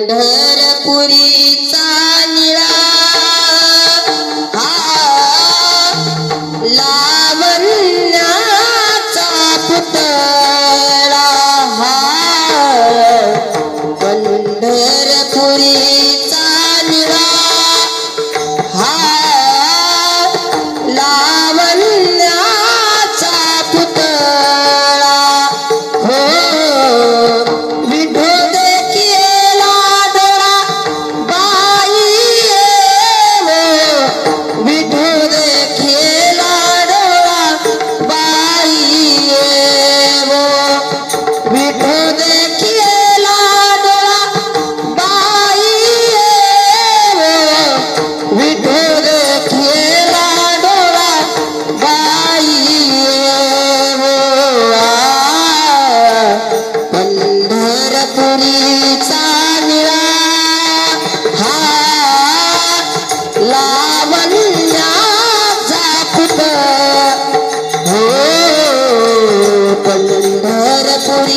पंढरपुरीचा निळा हा लावण्याचा पुतळा हा पंढरपुरीचा निळा हा लावण्याचा पुतळा हो पंढरपुरीचा निळा हा लावण्याचा पुतळा हो पंढरपुरीचा